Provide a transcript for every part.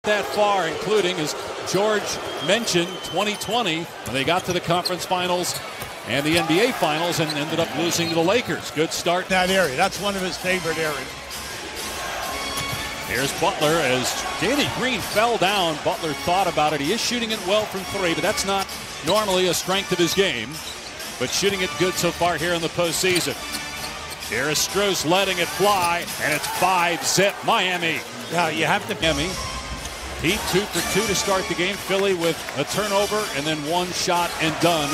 that far, including, as George mentioned, 2020 when they got to the conference finals and the NBA finals and ended up losing to the Lakers. Good start. That area, that's one of his favorite areas. Here's Butler as Danny Green fell down. Butler thought about it. He is shooting it well from three, but that's not normally a strength of his game. But shooting it good so far here in the postseason. Here is Strus letting it fly, and it's 5-zip Miami. Now you have to. Miami. Heat 2 for 2 to start the game. Philly with a turnover and then one shot and done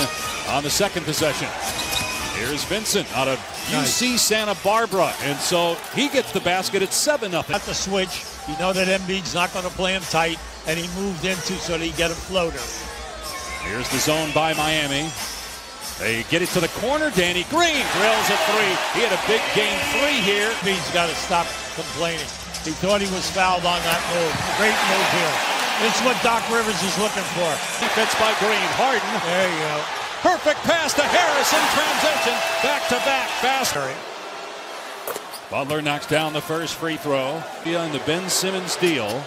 on the second possession. Here's Vincent out of UC Santa Barbara, and so he gets the basket at 7-0. At the switch, you know that Embiid's not going to play him tight, and he moved into so that he get a floater. Here's the zone by Miami. They get it to the corner. Danny Green drills a three. He had a big game 3 here. Embiid's got to stop complaining. He thought he was fouled on that move. Great move here. This is what Doc Rivers is looking for. Defense by Green. Harden. There you go. Perfect pass to Harris in transition. Back-to-back fast. Butler knocks down the first free throw on the Ben Simmons deal.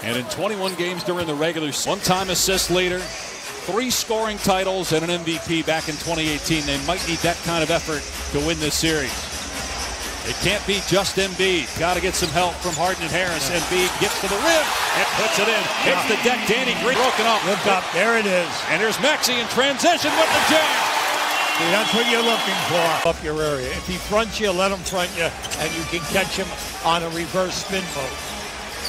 And in 21 games during the regular season, one-time assist leader, 3 scoring titles, and an MVP back in 2018. They might need that kind of effort to win this series. It can't be just Embiid. Got to get some help from Harden and Harris. Embiid gets to the rim and puts it in. Hits the deck. Danny Green broken up. Look up. There it is. And here's Maxey in transition with the jam. See, that's what you're looking for. Up your area. If he fronts you, let him front you, and you can catch him on a reverse spin move.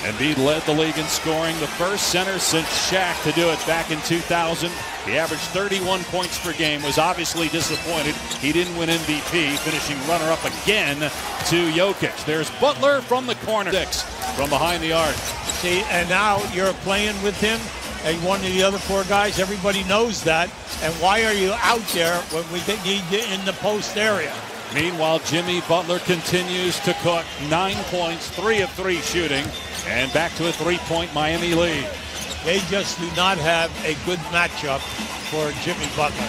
Embiid led the league in scoring, the first center since Shaq to do it back in 2000. He averaged 31 points per game, was obviously disappointed he didn't win MVP, finishing runner-up again to Jokic. There's Butler from the corner, 6 from behind the arc. See, and now you're playing with him and one of the other 4 guys. Everybody knows that. And why are you out there when we need you in the post area? Meanwhile, Jimmy Butler continues to cook. 9 points, 3 of 3 shooting, and back to a 3-point Miami lead. They just do not have a good matchup for Jimmy Butler.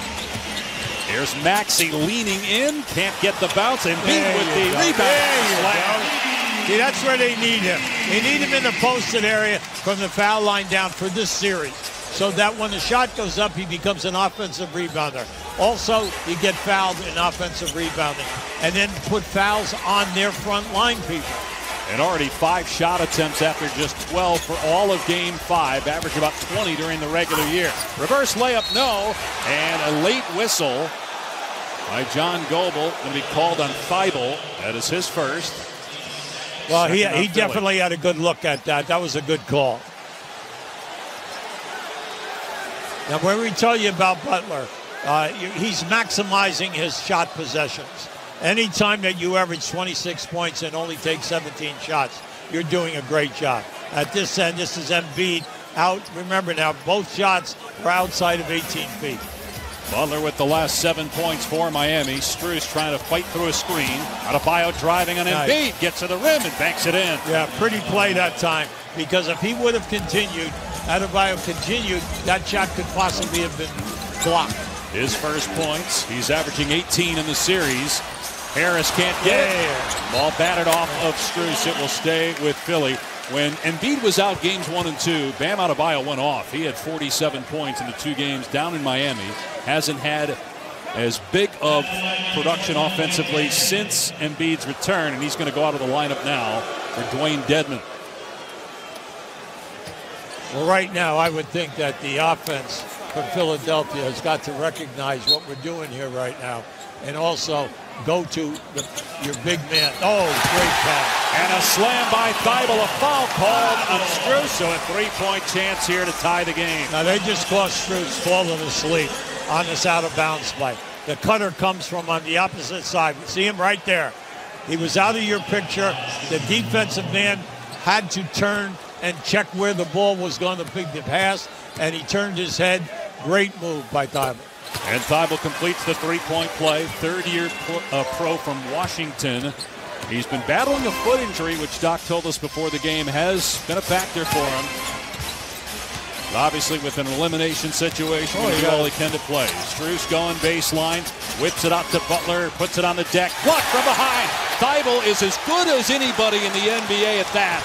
Here's Maxey leaning in, can't get the bounce, and Embiid with the rebound. There you go. See, that's where they need him. They need him in the posted area from the foul line down for this series, so that when the shot goes up, he becomes an offensive rebounder. Also, you get fouled in offensive rebounding, and then put fouls on their front line people. And already 5 shot attempts after just 12 for all of Game 5, average about 20 during the regular year. Reverse layup, no, and a late whistle by John Goebel, going to be called on Thibault. That is his first. Well, he definitely had a good look at that. That was a good call. Now, when we tell you about Butler, he's maximizing his shot possessions. Anytime that you average 26 points and only take 17 shots, you're doing a great job. At this end, this is Embiid out. Remember now, both shots were outside of 18 feet. Butler with the last 7 points for Miami. Strus trying to fight through a screen. Adebayo driving on Embiid, gets to the rim and banks it in. Yeah, pretty play that time, because if he would have continued, Adebayo continued, that shot could possibly have been blocked. His first points. He's averaging 18 in the series. Harris can't get it. Ball batted off of Strus. It will stay with Philly. When Embiid was out games 1 and 2, Bam Adebayo went off. He had 47 points in the 2 games down in Miami. Hasn't had as big of production offensively since Embiid's return, and he's going to go out of the lineup now for Dwayne Dedmon. Well, right now, I would think that the offense from Philadelphia has got to recognize what we're doing here right now, and also go to your big man. Oh, great pass. And a slam by Thibault, a foul called on Strus, so a 3-point chance here to tie the game. Now, they just caught Strus falling asleep on this out-of-bounds play. The cutter comes from on the opposite side. See him right there. He was out of your picture. The defensive man had to turn and check where the ball was going to be passed, and he turned his head. Great move by Thibault. And Thibault completes the 3-point play. 3rd-year pro from Washington. He's been battling a foot injury, which Doc told us before the game has been a factor for him. But obviously, with an elimination situation, he'll do all he can to play. Strus going baseline, whips it out to Butler, puts it on the deck, blocked from behind. Thibault is as good as anybody in the NBA at that.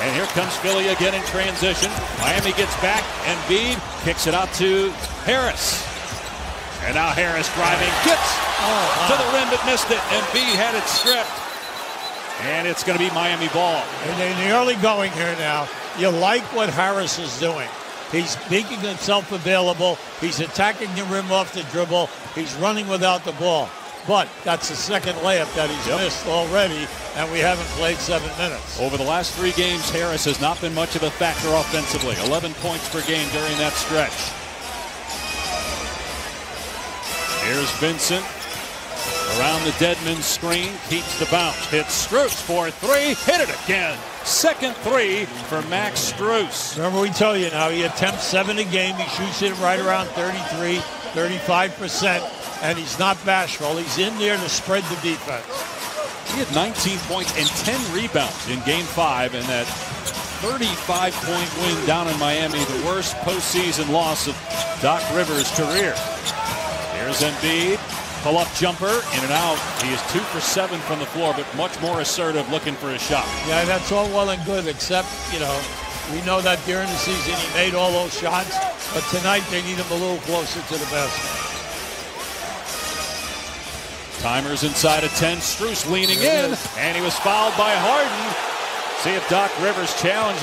And here comes Philly again in transition. Miami gets back. Embiid kicks it out to Harris. And now Harris driving, gets to the rim but missed it. Embiid had it stripped. And it's going to be Miami ball. And in the early going here now, you like what Harris is doing. He's making himself available. He's attacking the rim off the dribble. He's running without the ball. But that's the second layup that he's missed already, and we haven't played 7 minutes. Over the last 3 games, Harris has not been much of a factor offensively. 11 points per game during that stretch. Here's Vincent around the Deadman screen, keeps the bounce, hits Strus for 3, hit it again. Second 3 for Max Strus. Remember, we tell you now, he attempts 7 a game. He shoots it right around 33, 35%. And he's not bashful. He's in there to spread the defense. He had 19 points and 10 rebounds in Game 5 in that 35-point win down in Miami, the worst postseason loss of Doc Rivers' career. Here's Embiid, pull-up jumper, in and out. He is 2 for 7 from the floor, but much more assertive, looking for a shot. Yeah, that's all well and good, except, you know, we know that during the season he made all those shots, but tonight they need him a little closer to the basket. Timer's inside of 10. Strus leaning in, and he was fouled by Harden. See if Doc Rivers challenges.